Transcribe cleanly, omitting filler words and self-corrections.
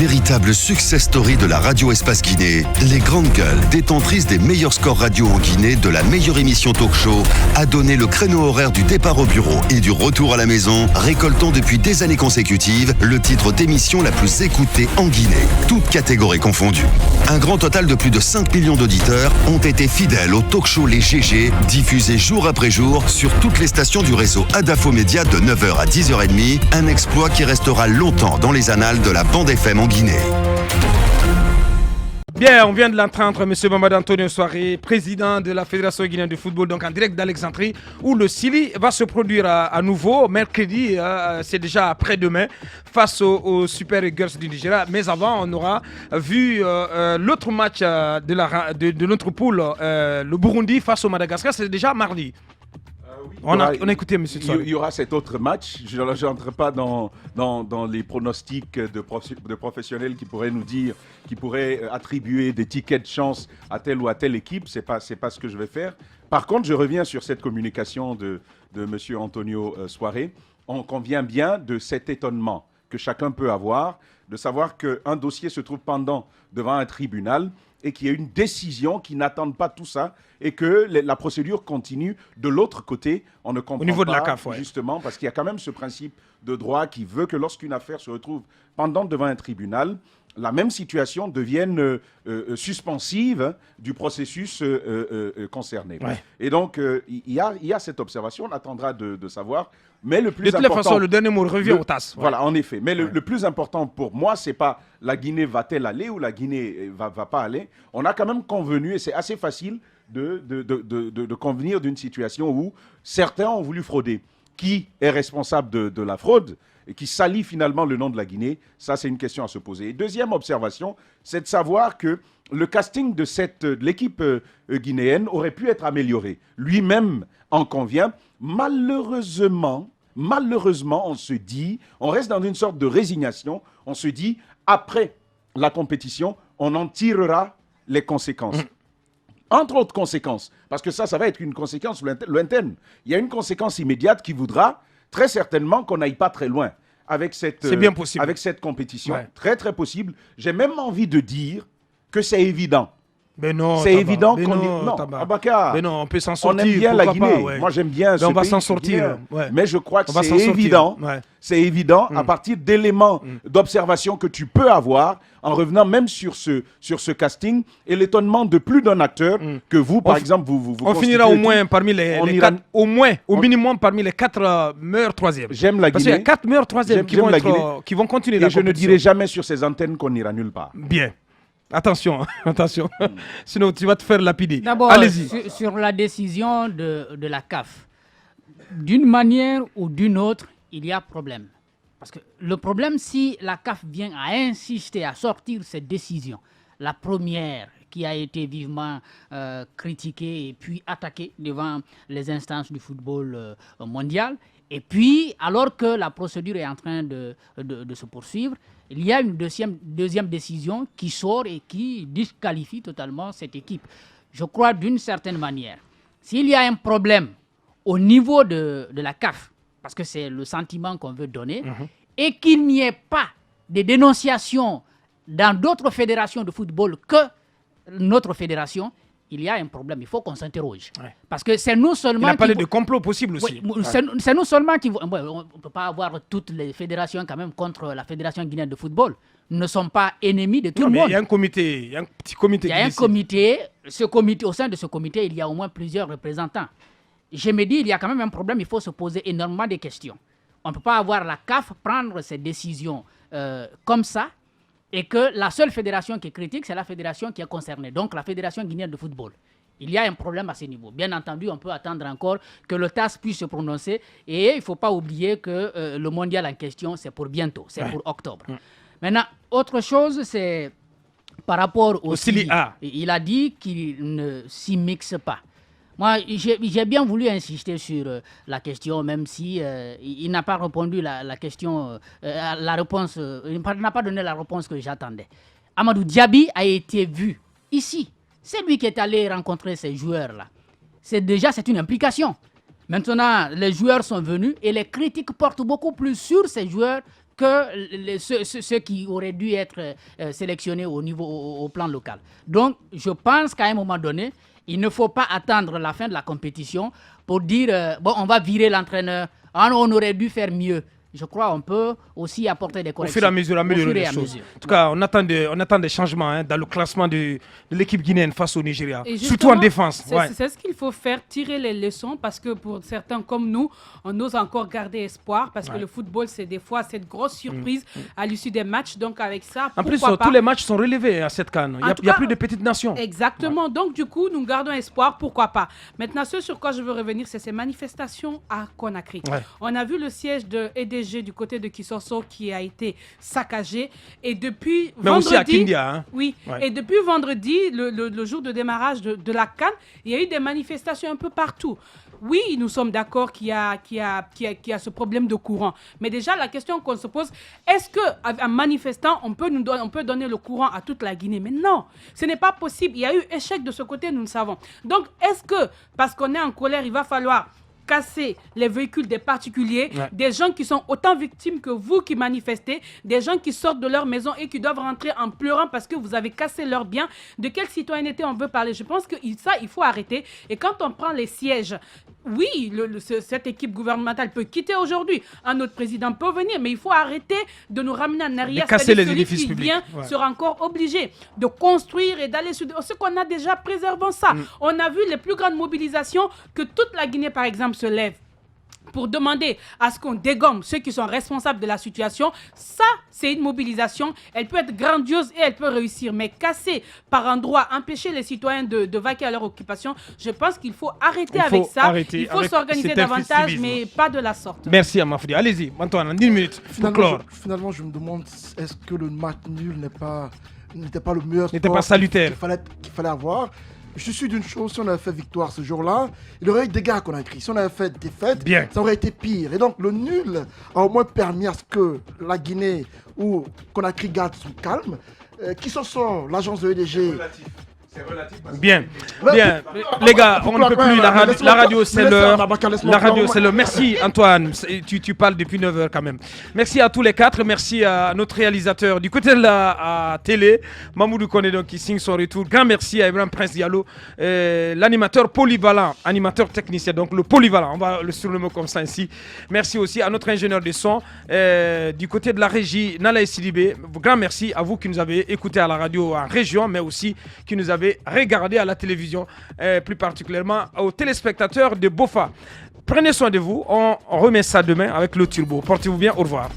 Véritable success story de la radio Espace Guinée, les grandes gueules, détentrices des meilleurs scores radio en Guinée de la meilleure émission talk show, a donné le créneau horaire du départ au bureau et du retour à la maison, récoltant depuis des années consécutives le titre d'émission la plus écoutée en Guinée, toutes catégories confondues. Un grand total de plus de 5 millions d'auditeurs ont été fidèles au talk show Les GG, diffusé jour après jour sur toutes les stations du réseau Adafo Média de 9h à 10h30, un exploit qui restera longtemps dans les annales de la bande FM en Guinée. Bien, on vient de l'entendre, M. Mamadou Antonio Souaré, président de la Fédération guinéenne de football, donc en direct d'Alexandrie, où le Sili va se produire à nouveau, mercredi, c'est déjà après-demain, face aux Super Eagles du Nigeria. Mais avant, on aura vu l'autre match de notre poule, le Burundi face au Madagascar, c'est déjà mardi. On a écouté M. Souaré. Il y aura cet autre match. Je n'entre pas dans les pronostics de professionnels qui pourraient nous dire, qui pourraient attribuer des tickets de chance à telle ou à telle équipe. C'est pas ce que je vais faire. Par contre, je reviens sur cette communication de M. Antonio Souaré. On convient bien de cet étonnement que chacun peut avoir, de savoir qu'un dossier se trouve pendant devant un tribunal et qu'il y a une décision qui n'attende pas tout ça et que la procédure continue de l'autre côté. On ne comprend au niveau pas, de la CAF, ouais. Justement, parce qu'il y a quand même ce principe de droit qui veut que lorsqu'une affaire se retrouve pendant devant un tribunal, la même situation devienne suspensive du processus concerné. Ouais. Et donc, il y a cette observation, on attendra de savoir. Mais le plus de toutes important, les façons, le dernier mot revient au TAS. Ouais. Voilà, en effet. Mais le plus important pour moi, c'est pas la Guinée va-t-elle aller ou la Guinée va pas aller. On a quand même convenu, et c'est assez facile de convenir d'une situation où certains ont voulu frauder. Qui est responsable de la fraude et qui salit finalement le nom de la Guinée? Ça, c'est une question à se poser. Et deuxième observation, c'est de savoir que le casting de l'équipe guinéenne aurait pu être amélioré. Lui-même en convient. Malheureusement, on se dit, on reste dans une sorte de résignation, on se dit, après la compétition, on en tirera les conséquences. Entre autres conséquences, parce que ça va être une conséquence lointaine. Il y a une conséquence immédiate qui voudra très certainement qu'on n'aille pas très loin avec cette compétition. Ouais. Très, très possible. J'ai même envie de dire que c'est évident. Mais non, c'est évident qu'on dit... Non, Abaka, mais non, on peut s'en sortir. On aime bien la Guinée. Pas, ouais. Moi, j'aime bien ce on va pays s'en sortir. Ouais. Mais je crois que c'est évident. Ouais. C'est évident à partir d'éléments d'observation que tu peux avoir en revenant même sur ce casting et l'étonnement de plus d'un acteur que vous, par exemple, vous on finira au moins parmi au minimum parmi les 4 meilleurs troisièmes. J'aime la Guinée. Parce qu'il y a 4 meilleurs troisièmes qui vont continuer la compétition. Et je ne dirai jamais sur ces antennes qu'on n'ira nulle part. Bien. Attention. Sinon, tu vas te faire lapider. D'abord, allez-y. Sur la décision de la CAF, d'une manière ou d'une autre, il y a problème. Parce que le problème, si la CAF vient à insister à sortir cette décision, la première qui a été vivement critiquée et puis attaquée devant les instances du football mondial, et puis alors que la procédure est en train de se poursuivre, il y a une deuxième décision qui sort et qui disqualifie totalement cette équipe. Je crois d'une certaine manière, s'il y a un problème au niveau de la CAF, parce que c'est le sentiment qu'on veut donner, et qu'il n'y ait pas de dénonciation dans d'autres fédérations de football que notre fédération, il y a un problème. Il faut qu'on s'interroge. Ouais. Parce que c'est nous seulement... Il a parlé de complot possible aussi. Oui, c'est nous seulement qui... on ne peut pas avoir toutes les fédérations quand même contre la Fédération guinéenne de football. Nous ne sommes pas ennemis de tout le monde. Il y a un comité, il y a un petit comité. Il y a un comité. Au sein de ce comité, il y a au moins plusieurs représentants. Je me dis, il y a quand même un problème. Il faut se poser énormément de questions. On ne peut pas avoir la CAF prendre ces décisions comme ça et que la seule fédération qui est critique, c'est la fédération qui est concernée, donc la Fédération guinéenne de football. Il y a un problème à ce niveau. Bien entendu, on peut attendre encore que le TAS puisse se prononcer et il ne faut pas oublier que le mondial en question, c'est pour bientôt, c'est pour octobre. Maintenant, autre chose, c'est par rapport au Sili. Il a dit qu'il ne s'y mixe pas. Moi, j'ai bien voulu insister sur la question, même si il n'a pas répondu la question, la réponse, il n'a pas donné la réponse que j'attendais. Amadou Diaby a été vu ici. C'est lui qui est allé rencontrer ces joueurs-là. C'est une implication. Maintenant, les joueurs sont venus et les critiques portent beaucoup plus sur ces joueurs que ceux qui auraient dû être sélectionnés au plan local. Donc, je pense qu'à un moment donné, il ne faut pas attendre la fin de la compétition pour dire on va virer l'entraîneur, on aurait dû faire mieux. Je crois qu'on peut aussi apporter des corrections. Au fur et à mesure, améliorer les choses. En tout cas, on attend des changements dans le classement de l'équipe guinéenne face au Nigeria, surtout en défense. C'est ce qu'il faut faire, tirer les leçons, parce que pour certains comme nous, on ose encore garder espoir, parce que le football, c'est des fois cette grosse surprise à l'issue des matchs. Donc avec ça, en plus, tous les matchs sont relevés à cette CAN. Il n'y a plus de petites nations. Exactement. Donc du coup, nous gardons espoir, pourquoi pas. Maintenant, ce sur quoi je veux revenir, c'est ces manifestations à Conakry. On a vu le siège de EDG du côté de Kisosso qui a été saccagé, et depuis mais vendredi, aussi à Kindia, et depuis vendredi, le jour de démarrage de la CAN, il y a eu des manifestations un peu partout. Oui, nous sommes d'accord qu'il y a ce problème de courant, mais déjà la question qu'on se pose, est-ce qu'en manifestant on peut donner le courant à toute la Guinée? Mais non, ce n'est pas possible. Il y a eu échec de ce côté, nous le savons. Donc est-ce que parce qu'on est en colère, il va falloir casser les véhicules des particuliers, des gens qui sont autant victimes que vous qui manifestez, des gens qui sortent de leur maison et qui doivent rentrer en pleurant parce que vous avez cassé leurs biens? De quelle citoyenneté on veut parler? Je pense que ça, il faut arrêter. Et quand on prend les sièges, oui, cette équipe gouvernementale peut quitter aujourd'hui. Un autre président peut venir, mais il faut arrêter de nous ramener en arrière. Casser les édifices publics. Sera encore obligé de construire et d'aller sur ce qu'on a déjà, préservons ça. On a vu les plus grandes mobilisations que toute la Guinée, par exemple, se lève pour demander à ce qu'on dégomme ceux qui sont responsables de la situation. Ça, c'est une mobilisation. Elle peut être grandiose et elle peut réussir. Mais casser par endroits, empêcher les citoyens de vaquer à leur occupation, je pense qu'il faut arrêter avec ça. Il faut s'organiser davantage, mais pas de la sorte. Merci Amafoudi. Allez-y, Antoine, en 10 minutes pour clore. Finalement, je me demande, est-ce que le match nul n'était pas le meilleur score, n'était pas salutaire qu'il fallait avoir? Je suis sûr d'une chose, si on avait fait victoire ce jour-là, il y aurait eu des dégâts qu'on a écrits. Si on avait fait défaite, ça aurait été pire. Et donc le nul a au moins permis à ce que la Guinée ou Conakry garde son calme. Qui s'en sort? L'agence de EDG. C'est relatif. Bien. Les gars, on ne peut plus. La radio, c'est l'heure. La radio, c'est l'heure. Merci, Antoine. Tu parles depuis 9h quand même. Merci à tous les quatre. Merci à notre réalisateur du côté de la télé, Mamoudou Kone, donc, qui signe son retour. Grand merci à Ibrahim Prince Diallo, l'animateur polyvalent, animateur technicien, donc le polyvalent. On va le surnommer comme ça ici. Merci aussi à notre ingénieur de son du côté de la régie, Nala Sidibé. Grand merci à vous qui nous avez écoutés à la radio en région, mais aussi qui nous avez regardé à la télévision, plus particulièrement aux téléspectateurs de Bofa. Prenez soin de vous, on remet ça demain avec le turbo. Portez-vous bien, au revoir.